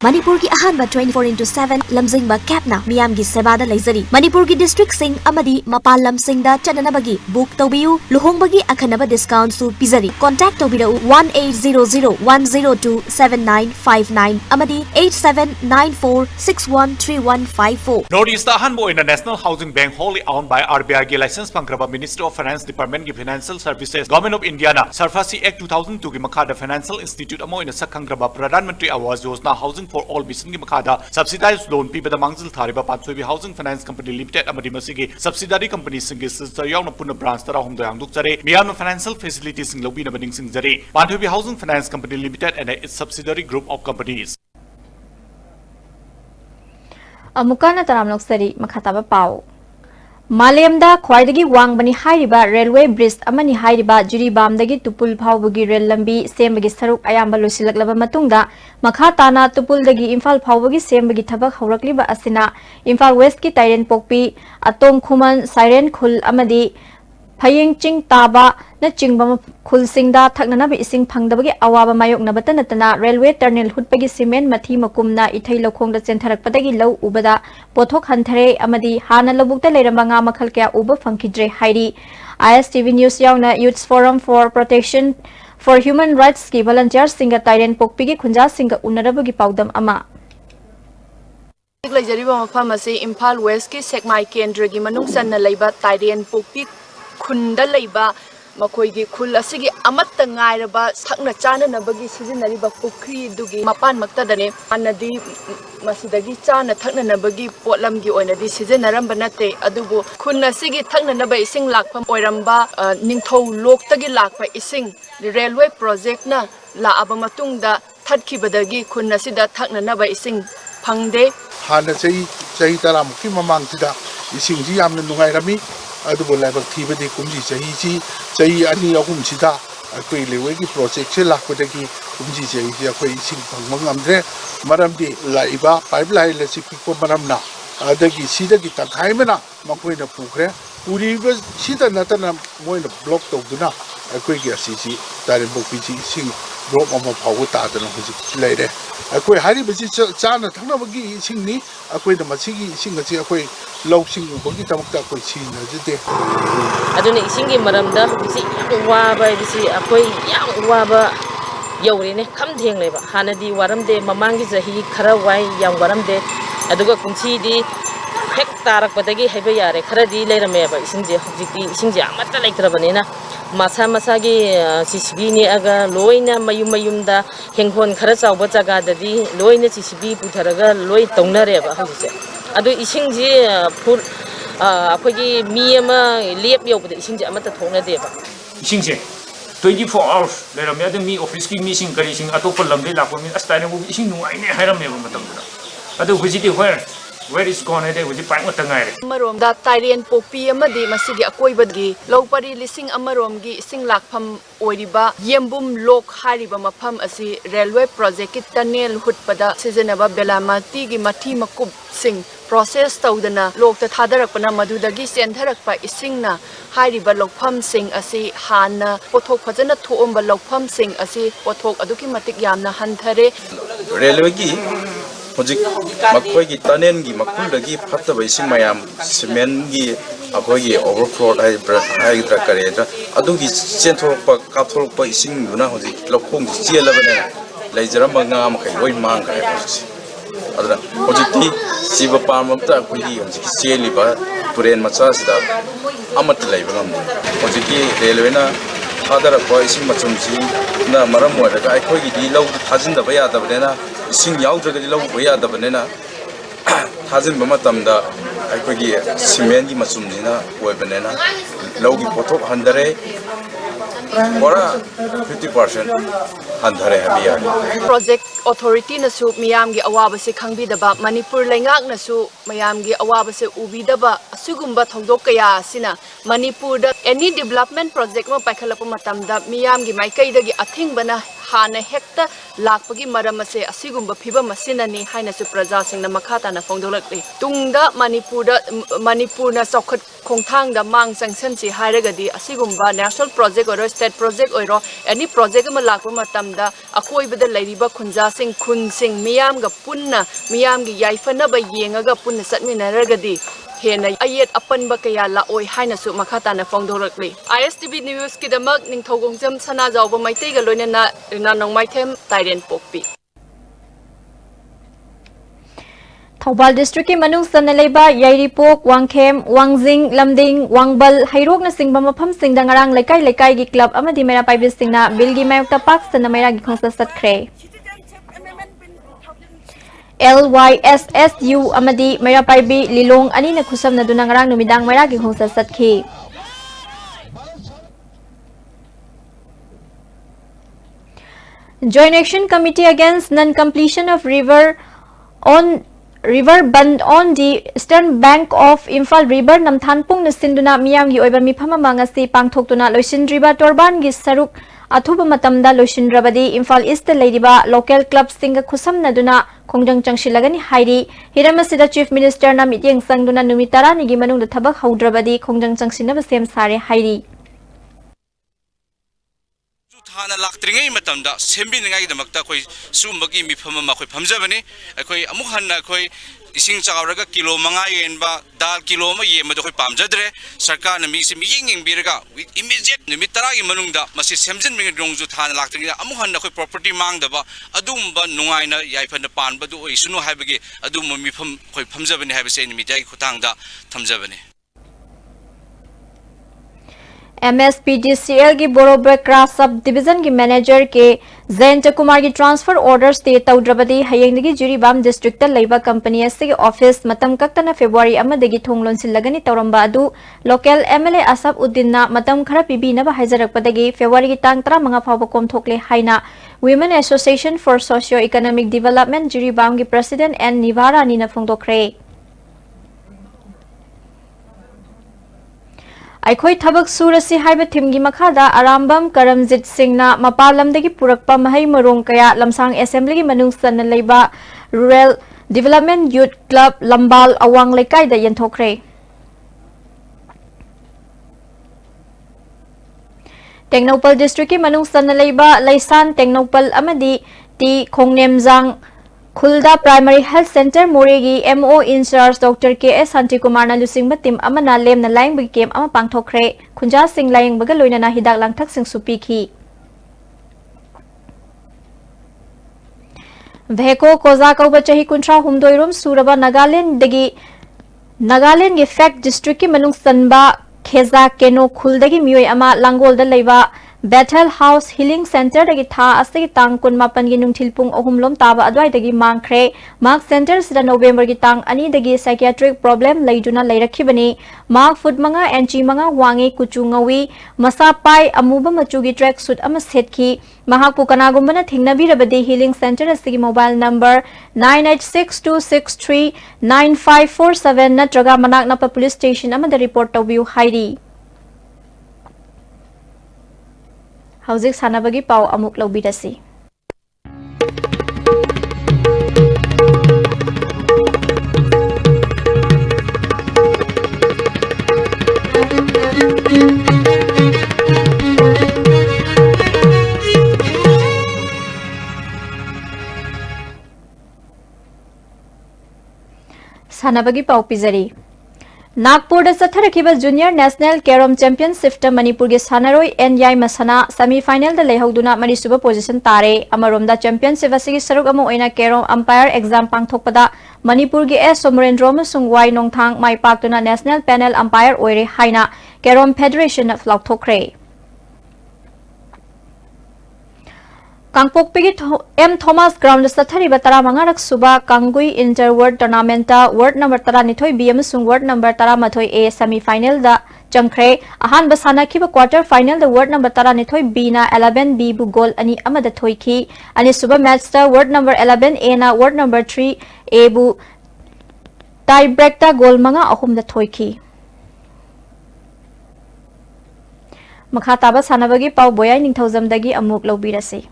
Manipur ki ahanba 24/7 lamjingba capna miyam gi sebada leizari Manipur gi district sing amadi mapal lam sing da chananabagi book tobiu luhongbagi akhanaba discount su pizari contact tobirau 1800102799 amadi 8794613154
Notice the ahanbo in the National Housing Bank wholly owned by RBI gi license pangraba Ministry of Finance Department gi Financial Services Government of India na Sarfasi Act 2002 gi makhada Financial Institute amo in sakhangraba Pradhan Mantri Awas Yojana Housing for all bisin gi makhada subsidized loan pibada mangzil thariba Pansoibi Housing Finance Company Limited amadi masigi subsidiary company singi sister yauna puna branch tara hom doyang dukjare miyam financial facilities sing lobi na bading sing jare Pansoibi Housing Finance Company Limited and its subsidiary group of companies
Amukana taramlok sari makhataba pau Malemda khwaidagi wangbani hairiba railway bridge amani hairiba Jiribamdagi Tupul phawbagi rail lambi sembagi saruk ayamba losilaklaba matungda makha tana Tupuldagi Imphal phawbagi sembagi thabak haurakliba asina Imphal West ki Tairen Pokpi Atong Khuman Siren Khul amadi Phaying Ching Taba na Chingbam Khulsingda Thaknanaba Ising Pangdabagi Awaba Mayok Nabatanatana Railway Tunnel Hutpagi Cement Mathi Makumna Ithai Lokong the Centrak Padagi Low Ubada Pothok Hantare Amadi Hana Labukta Lerambanga Makalkia Uba Funkidre Heidi ISTV News Yauna Youth Forum for Protection for Human Rights ki volunteers singa Tyrant Pokpigi Kunja singa Unarabagi Paudam Ama
Lajariba Mafamasi Impal West ki Sekmai Kendra Manung San Laiba Tyrant Pokpig Kunda Laiba Makoigi Kul Asigi Amata Ngairaba Sakna Chana Nabagi Sizinariba Pukri Dugi Mapan Maktadane Anadi Masidagi Chana Takna Nabagi Potlamgi Oinadi Sizinarambanate Adubu Kuna Sigi Takna Naba Ising Lakpam Oiramba Ningtho Lok Tagi Lakpa Ising the railway project na La Abamatungda Tatki Badagi Kuna Sida Takna Naba Ising Pangde
Hana Say Taram Kimamangida Ising Yam Nungairami adubo level thibadi kumji chahi ani ahum sida akoi lewe ki project se lakpodagi kumji chahi akoi ising phangma ngamdre maramdi laiba pipeline le sikko maramna adagi sidagi tanghaimena makoina pukre puriba sida natana moina block tawduna akoi ki asisi tare bokiji sing drop ama phawu ta dana huji leire akoi hari bisi chana thangna bagi singni akoi da masigi sing achi akoi Lousing bagi tamakta koi sina jete.
Aduna isingi maramda bisi waba bisi akoi yang waba yaurine kam theng leba hanadi waramde mamangi jahi khara wai yang waramde aduga kunchi di hek tarak padagi haiba yare khara di leirame ba isingje hojiki isingje amata leitrabanena masa masagi CCB ni aga loina mayumda henghon khara chawba jaga dadi loina CCB putharaga loi tongnare ba hojise adu isingji phur akogi mi ama lep yobda isingji amata thongna deba
isingje 24 hours leram ya mi office ki meeting kari sing atopa lamde lakwa mi astane bu ising nuai ne hairam me matamda adu hujiti where is gone de huji pai matangai
Amarom da Tyrant Pokpi amadi masigi akoibagi lopari lising amarom gi ising lakpham oiriba yembum lok hariba mafam asi railway project ki tunnel hutpada sijanaba belamati gi mathi makub sing process tawdana lokta thadarakpana madudagi sentharakpa isingna hariba lokpham sing asi hana pothok phajana thoomba lokpham sing asi pothok aduki matik yamna hanthare
railway gi Hojik makoi ki tanen gi makul dagi phatta bai sing mayam cement gi akoi gi overflow ai dra kare ja adu gi chenthok pa kathol pa ising duna hojik lokhong chiela bane leijara manga ma kai loi mang kai adra hojik ti siba pam ta akoi gi hojik cheli ba turen macha sida amat lai bangam hojik ki railway na hadara ko ising machum ji na maram mo daga akoi gi di lau thajin da ba ya da bane Sing yaw jagadi lau boya da banena thajin bama tamda aikogi cement gi masum jina oi banena lau gi pothok handare ora 50% handare habiya
project authority na su miyam gi awaba se khangbi daba Manipur lengak na su mayam gi awaba se ubi daba asugumba thongdok kaya sina Manipur da any development project ma paikhalapa matamda miyam gi maikai da gi athing bana hana hekta lakpagi maram ase asigumba phibam asinani haina su praja singna makhata na fongdolakli tungda Manipur na sokhat khongthang da mang sanction si hairagadi asigumba national project or state project or any project ma lakpa matamda akoi bada lairiba khunja sing khun sing miyam ga punna miyam gi yaifana ba yengaga punna satminaragadi hena ayet apanba kaya la oi haina su makhata na fongdolakli ISTV news kidamak ningthogongjam sana jawba maitei ga loina na nongmaithem Tyrant Pokpi
Thobal district ki manung san laiba Yairipok Wangkhem Wangjing Lamding Wangbal Hairok na singba mafam singda ngarang laikai gi club amadi mera paibi singna bilgi mayokta pak sana mera gi khongsa satkre LYSSU amadi mera paibi Lilong ani na khusam na dunang ngarang numidang mera gi khongsa satki Joint Action Committee against non-completion of river band on the eastern bank of Imphal River namthanpung na sinduna miyam gi oiba mifam amang asi pangthok tuna loisindriba torban gi saruk अथुब मतमदा लोइसिनद्रबदि Imphal east लेरिबा local club सिंग खुसमनदुना खोंजंग चंगशिलगनी हाइरी हिरम असिदा चीफ मिनिस्टर ना मीटिंग संगदुना नुमी 10 निगी मनुंग थबक हौद्रबदि खोंजंग चंगसिनब सेम सारे हाइरी
हाना लाक्त्रिङै मतमदा सेम्बिनिङाइदमक्ता अखोइ सुमबगी मिफम अमा अखोइ फमजबनी अखोइ अमुक हन्ना अखोइ इसिंग चावरगा किलो 5 येनबा दाल किलो अमा येमद अखोइ पामजद्रे सरकार न मिसि मियिंग यिंगबिरगा विथ इमीडिएट निमित 10 गी मनुंगदा मसि सेमजिनबिङ रोंजु थाना लाक्त्रिङै अमुक हन्ना अखोइ प्रॉपर्टी मांगदबा अदुमबा नुंगाइना याइफन पानबदु ओइसुनु हाइबगी अदुम मिफम अखोइ फमजबनी हाइबसे मिडियागी खुतांगदा थमजबनी
MSPDCL की बोरोब्रेक्रा सब डिवीजन की मैनेजर के जयंत कुमार की ट्रांसफर ऑर्डर स्टे तौद्रबदी हयेंदगी जिरीबाम डिस्ट्रिक्ट लेबा कंपनी के ऑफिस मतम कक्तना फेब्रुआरी अमदगी थोंग लोनसिलगनी तौरंबा अदु लोकल MLA असब उद्दीनना मतम खरा पिबीनबा हाइजरकपदगी फेब्रुआरी की तांग 15 फावबा कोमथोकले हाइना women association for socio economic development Jiribam की प्रेसिडेंट एन निवारानी न फोंदोखरे अखोई थबक सूरसी हाइब थीमगी मखादा आरामबम करमजित सिंहना मपालमदगी पुरकपा महै मरोंग कया लमसांग असेंबली की मनुंग सन लेबा रूरल डेवलपमेंट यूथ क्लब लंबाल अवांग लेकाइदा यंथोखरे टेक्नोपल डिस्ट्रिक्ट की मनुंग सन लेबा लैसान टेक्नोपल अमदी टी खोंगनेमजांग खुलदा प्राइमरी हेल्थ सेंटर मोरेगी MO incharge doctor KS Shanti Kumar ना लुसिंग टीम अमना लेमना लाइंग बगी केम अमा पांगथोखरे खुंजा सिंह लाइंग बगा लोइना हिदाक लांगथक सिंह सुपीखी भेको कोजा कौबा चही कुंट्रा हुमदोइरोम सूरबा नागालैंड के फैक्ट डिस्ट्रिक्ट की मनुंग सनबा खेजा केनो खुलदगी मियोय अमा लांगोल द लेबा बैटल हाउस हीलिंग सेंटर दगी था अस्ति तांग 19 गी नुंथिल पुंग अहुमलोम ताबा अद्वाइ दगी मांगख्रे मार्क सेंटर सिदा नवंबर गी तांग 2 दगी साइकियाट्रिक प्रॉब्लम लैजुना लैरखिबनी मार्क फुट मंगा एंची मंगा वांगे कुचु ngwi मसा पाई अमुबा मचुगी ट्रैक सूट अमा सेटखी महाकु कनागुम्बना थिंगनबिरबदी हीलिंग सेंटर अस्ति मोबाइल नंबर 9862639547 नत्रगा मनाक नपा पुलिस स्टेशन अमा रिपोर्ट तौबियु हाइरी हौजिक सानाबगी पाव अमुक लौबिरसी सानाबगी पाव पिजरी नागपुर चथरखिब junior national carrom championship Manipur के सानरोई एन याई मसना सेमीफाइनल लेहौदुना मरीसुब पोजिशन तारे अमरोमदा चैंपियनशिप असगी सरुक अमा ओइना कैरम अंपायर एग्जाम पांगथोकपदा मणिपुर के एस सोमरेंद्र अमसुंग वाई नोंथांग माइपाक्तुना नेशनल पैनल अंपायर ओइरे हाइना कैरम फेडरेशन लाउथोखरे कांगपोकपी एम थॉमस ग्राउंड सथरीब 15 सुबा कांगुई inter world tournament world number 12 B world number 13 A semifinal चंख्रे अहान सानाखिब quarter final world number 13 B ना 11 बी बु गोल अनि अमद थोइखी अनि सुबा मैच वर्ल्ड नंबर 11 ए ना वर्ल्ड नंबर 3 ए बु टाई ब्रेक गोल मंगा अहुम थोइखी मखा ताबा सानाबगी पाव बोयाई निंगथौजमदगी अमुक लौबिरसे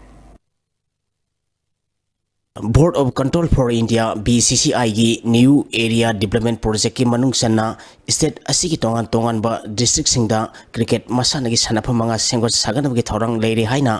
board of control for India BCCI की न्यू एरिया डेवलपमेंट प्रोजेक्ट की मनुंग सन्ना स्टेट असी की तोंगान तोंगान बा डिस्ट्रिक्ट सिंगदा क्रिकेट मसाना की सनाफम मंगा सेंगोट सागन की थौरंग लेरे हाइना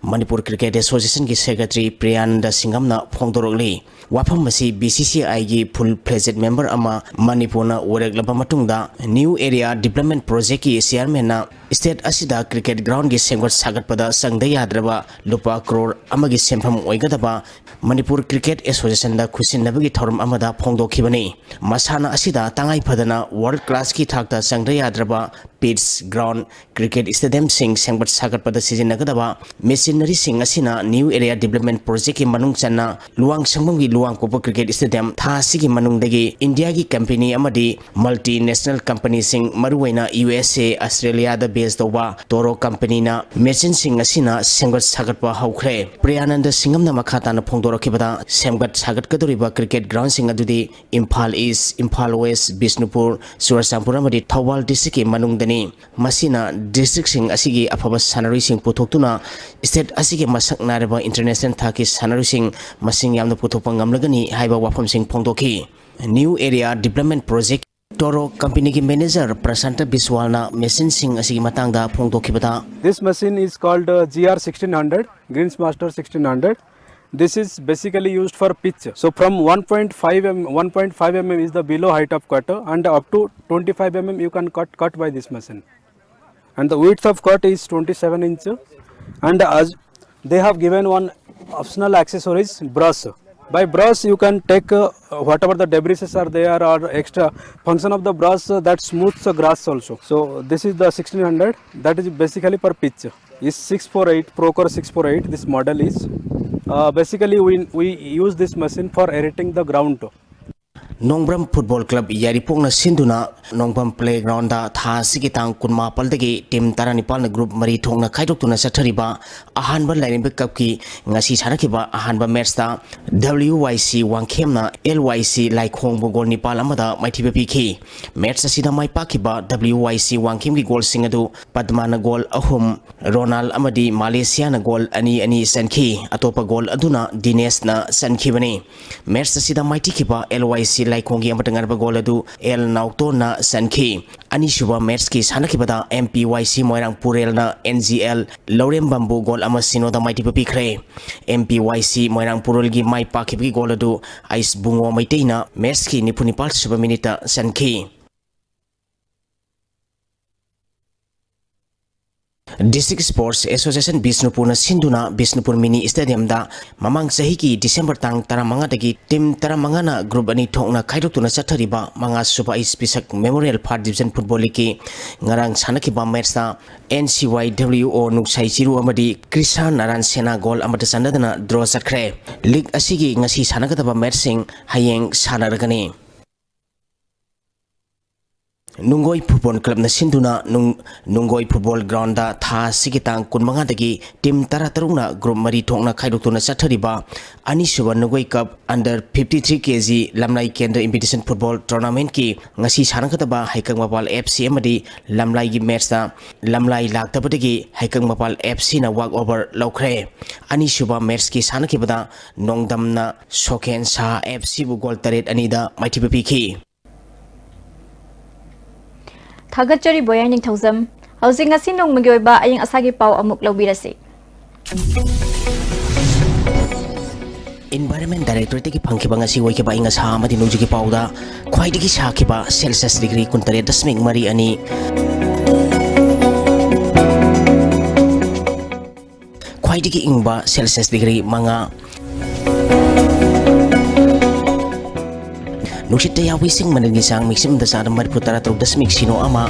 मणिपुर क्रिकेट एसोसिएशन की सेक्रेटरी प्रियानंद सिंगमना फोंदोरगली वाफम मसी BCCI की फुल फ्लेजेड मेंबर अमा मणिपुरना ओरेगलबा मतुंगदा न्यू एरिया डेवलपमेंट प्रोजेक्ट की चेयरमैन ना स्टेट असिदा क्रिकेट ग्राउंड की सेंगोट सागतपदा संगदा याद्रबा लुपा करोड़ अमगी सेंफम ओइगदबा मणिपुर क्रिकेट एसोसिएशन दा खुसिनबगी थौरम अमदा फोंदोखिबनी मसाना असिदा तांगाई फदना वर्ल्ड क्लास की थाकता संगदा याद्रबा पिट्स ग्राउंड क्रिकेट स्टेडियम सिंग सेंगबट सागतपदा सिजिनगदबा मेशिनरी सिंग असिना न्यू एरिया डेवलपमेंट प्रोजेक्ट की मनुंग चन्ना लुवांग संगमगी लुवांग कोपो क्रिकेट स्टेडियम था सिगी मनुंगदगी इंडिया की कंपनी अमदी मल्टी नेशनल कंपनी सिंग मरुवैना USA ऑस्ट्रेलिया दा बेस तोबा तोरो कंपनी ना मेशिन सिंग असिना सेंगबट सागतपा हौखरे प्रियानंद सिंगमना मखाताना फोंदोरखिबदा सेंगबट सागतकदोरिबा क्रिकेट ग्राउंड सिंग अदुदी इम्फाल ईस्ट इम्फाल वेस्ट बिष्णुपुर सुरसापुर अमदी थौबाल डिस्ट्रिक्ट की मनुंगदनी ꯍꯥꯏꯕꯅꯤ ꯃꯁꯤꯅ ꯗꯤꯁꯇ꯭ꯔꯤꯛꯁꯤꯡ ꯑꯁꯤꯒꯤ ꯑꯐꯕ ꯁꯥꯟꯅꯔꯣꯏꯁꯤꯡ ꯄꯨꯊꯣꯛꯇꯨꯅ ꯁ꯭ꯇꯦꯠ ꯑꯁꯤꯒꯤ ꯃꯁꯛ ꯅꯥꯏꯔꯕ ꯏꯟꯇꯔꯅꯦꯁꯅꯦꯜ ꯊꯥꯛꯀꯤ ꯁꯥꯟꯅꯔꯣꯏꯁꯤꯡ ꯃꯁꯤꯡ ꯌꯥꯝꯅ ꯄꯨꯊꯣꯛꯄ ꯉꯝꯂꯒꯅꯤ ꯍꯥꯏꯕ ꯋꯥꯐꯝꯁꯤꯡ ꯐꯣꯡꯗꯣꯛꯈꯤ new area development project Toro company की मैनेजर प्रशांत बिस्वालना मशीन सिंह असिगी मतंगदा फोंदोखिबदा
This machine is called GR 1600 Greens Master 1600. This is basically used for pitch. So from 1.5 mm is the below height of cut and up to 25 mm you can cut by this machine. And the width of cut is 27 inch. And as they have given one optional accessories brush. By brush you can take whatever the debris are there or extra function of the brush that smooths the grass also. So this is the 1600 that is basically per pitch. Is 648 Procore 648 this model is. Basically we use this machine for aerating the ground.
नोंब्रम football club यारिपोंगना सिंधुना नोंबम playground दा था सिगी तांग कुनमा पलदगी team 19 group मरी थोंगना खाइदोक्तुना सथरिबा अहानबा lining cup की ngasi सानखिबा अहानबा match दा WYC वांगखेमना LYC लाइखोंगबो गोल Nepal अमदा माइथिबे पिखि match असिदा माइ पाखिबा WYC Wangkhem की गोल सिंग अदु पद्माना गोल अहुम रोनाल अमदी मलेशियाना गोल अनि अनि सनखि अतोपा गोल अदुना दिनेशना सनखिबनी मैच असिदा माइथिखिबा LYC लाइखोंगी अमतंगरबा गोल अदु एल नाउतोना सनखी अनिशुबा मैच की सानखिबदा MPYC मोइरांग पुरेलना NGL लौरेम बंबू गोल अमा सिनोदा माइटिबा पिखरे MPYC मोइरांग पुरेलगी माइ पाखिबगी गोल अदु आइस बुंगो मैतेना मैच की निपुनिपाल सुबा मिनिटा सनखी डिस्ट्रिक्ट स्पोर्ट्स एसोसिएशन बिष्णुपुर सिंधुना बिष्णुपुर मिनी स्टेडियम दा ममांग सही की डिसेंबर तांग 15 दगी टीम 15 ना ग्रुप अनि ठोंगना खाइदोक्तुना चथरिबा मंगा सुबा इस्पिसक मेमोरियल फार्स्ट डिवीजन फुटबॉल की ngarang sanakhiba match da NCYWO nuksai chiru amadi Krishan Naran Sena goal amata sanadana draw sakre league asigi ngasi sanagadaba match sing hayeng sanaragani Nungoi Football Club na sinduna Nungoi Football Ground da tha sigitang kunmanga dagi team 13 na group mari thongna khaidoktuna sathariba ani suba Nungoi Cup under 53 kg Lamlai Kendra Invitation Football Tournament ki ngasi sanakataba Haikang Mapal FC amadi Lamlai gi match da Lamlai laktabadagi Haikang Mapal FC na walk over laukre ani suba match ki sanakibada Nongdamna Soken Sa FC bu goal taret ani da maithiba pikhi
थागतचरी बोया निथौजम हौजिंग असि नोंमगी ओइबा अयिंग असागी पाव अमुक लौबिरसे
Environment Directorate की फंखिबा ngasi ओइकेबा इंग सा मदि नुजिगी पावदा ख्वाइदगी साखिबा Celsius degree 39.2 अनि ख्वाइदगी इंगबा Celsius degree मंगा Nuksita yawi sing manangisang miksim da sada mariputara taruk dasmik sino ama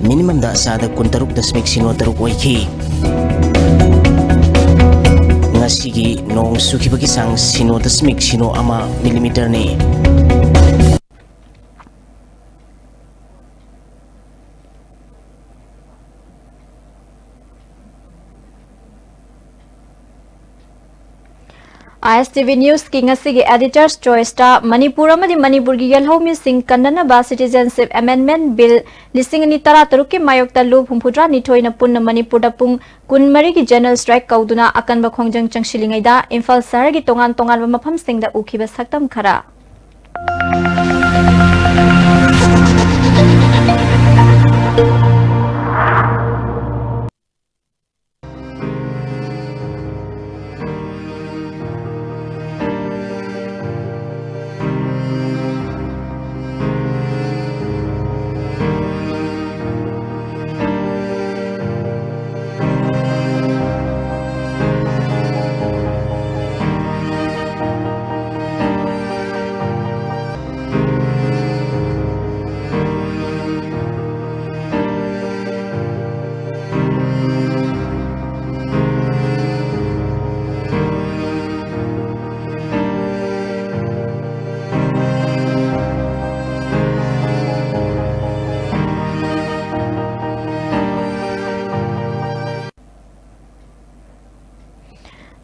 minimum da sada kuntaruk dasmik sino taruk oiki ngasigi nong sukibagi sang sino dasmik sino ama millimeter ni
ISTV News की ngasi Editor's Choice ta Manipur amadi Manipur gi yelhomi sing kannana ba Citizenship Amendment Bill lising ni tara taruk ki mayok ta lu phumphudra ni thoina punna Manipur da pung kunmari ki general strike kauduna akan ba khongjang changsilingai da Imphal Sahar gi tongan tongan ba mapham sing da ukhiba saktam khara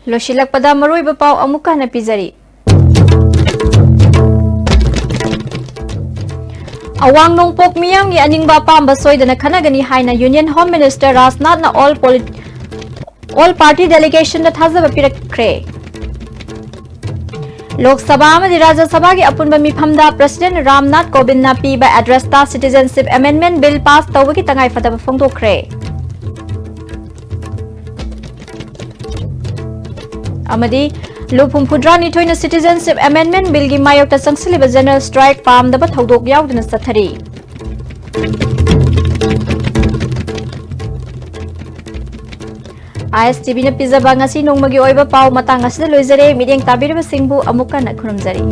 Loshilak pada marui bapau amuka na pizari. Awang nongpok miyam gi aningba pamba soidana khanagani haina Union Home Minister Rajnath na all party delegation na thazaba pirakre. Lok Sabha amadi Rajya Sabha gi apunba mifamda President Ramnath Kovind na piba address ta Citizenship Amendment Bill pass tawagi tangai fadaba phongdokre. Amadi Lupum Pudrani Toina Citizenship Amendment Bill gi mayokta sangsiliba general strike pamdaba thodok yauduna sathari. ISTV na pizaba ngasi nongmagi oiba pau matang asida loizare mideng tabiraba singbu amuka na khurumjari.